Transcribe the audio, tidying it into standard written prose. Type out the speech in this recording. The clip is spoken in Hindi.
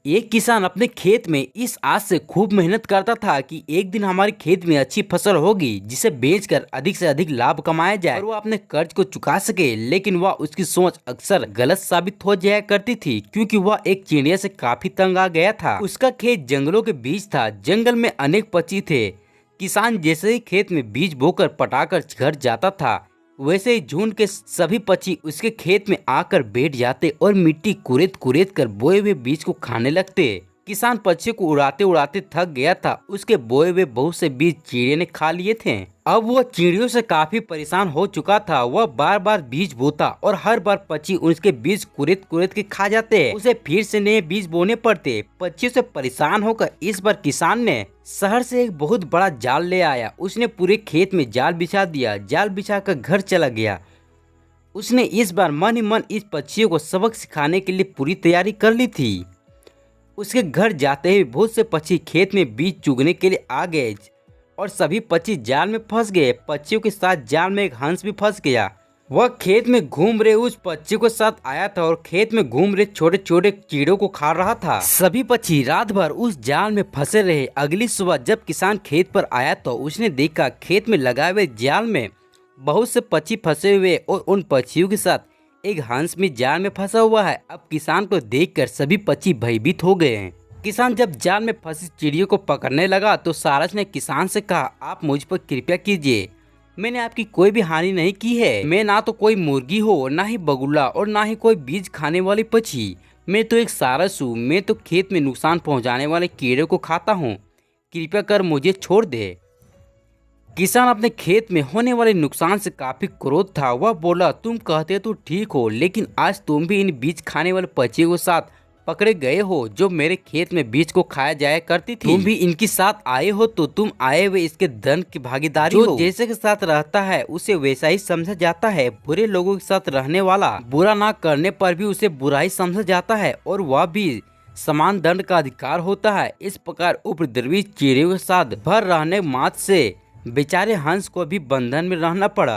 एक किसान अपने खेत में इस आस से खूब मेहनत करता था कि एक दिन हमारे खेत में अच्छी फसल होगी जिसे बेचकर अधिक से अधिक लाभ कमाया जाए और वह अपने कर्ज को चुका सके। लेकिन वह उसकी सोच अक्सर गलत साबित हो जाया करती थी क्योंकि वह एक चिड़िया से काफी तंग आ गया था। उसका खेत जंगलों के बीच था। जंगल में अनेक पक्षी थे। किसान जैसे ही खेत में बीज बोकर पटाकर घर जाता था वैसे ही झुंड के सभी पक्षी उसके खेत में आकर बैठ जाते और मिट्टी कुरेद कुरेद कर बोए हुए बीज को खाने लगते। किसान पक्षी को उड़ाते उड़ाते थक गया था। उसके बोए हुए बहुत से बीज चिड़िया ने खा लिए थे। अब वह चिड़ियों से काफी परेशान हो चुका था। वह बार बार बीज बोता और हर बार पक्षी उसके बीज कुरेद कुरेद के खा जाते। उसे फिर से नए बीज बोने पड़ते। पक्षियों से परेशान होकर इस बार किसान ने शहर से एक बहुत बड़ा जाल ले आया। उसने पूरे खेत में जाल बिछा दिया। जाल बिछा कर घर चला गया। उसने इस बार मन ही मन इस पक्षियों को सबक सिखाने के लिए पूरी तैयारी कर ली थी। उसके घर जाते ही बहुत से पक्षी खेत में बीज चुगने के लिए आ गए और सभी पक्षी जाल में फंस गए। पक्षियों के साथ जाल में एक हंस भी फंस गया। वह खेत में घूम रहे उस पक्षी के साथ आया था और खेत में घूम रहे छोटे छोटे कीड़ों को खा रहा था। सभी पक्षी रात भर उस जाल में फंसे रहे। अगली सुबह जब किसान खेत पर आया तो उसने देखा खेत में लगाए हुए जाल में बहुत से पक्षी फंसे हुए और उन पक्षियों के साथ एक हंस भी जाल में फंसा हुआ है। अब किसान को देखकर सभी पक्षी भयभीत हो गए हैं। किसान जब जाल में फंसी चिड़ियों को पकड़ने लगा तो सारस ने किसान से कहा, आप मुझ पर कृपया कीजिए। मैंने आपकी कोई भी हानि नहीं की है। मैं ना तो कोई मुर्गी हो, ना ही बगुला और ना ही कोई बीज खाने वाली पक्षी। मैं तो एक सारस हूँ। मैं तो खेत में नुकसान पहुँचाने वाले कीड़े को खाता हूँ। कृपया कर मुझे छोड़ दे। किसान अपने खेत में होने वाले नुकसान से काफी क्रोध था। वह बोला, तुम कहते तो ठीक हो, लेकिन आज तुम भी इन बीज खाने वाले पक्षियों के साथ पकड़े गए हो जो मेरे खेत में बीज को खाया जाया करती थी। तुम भी इनके साथ आए हो तो तुम आए हुए इसके धन की भागीदारी हो। जैसे के साथ रहता है उसे वैसा ही समझा जाता है। बुरे लोगों के साथ रहने वाला बुरा ना करने पर भी उसे बुरा ही समझा जाता है और वह भी समान दंड का अधिकार होता है। इस प्रकार उपद्रवी चिड़ियों के साथ भर रहने मात्र से बेचारे हंस को भी बंधन में रहना पड़ा।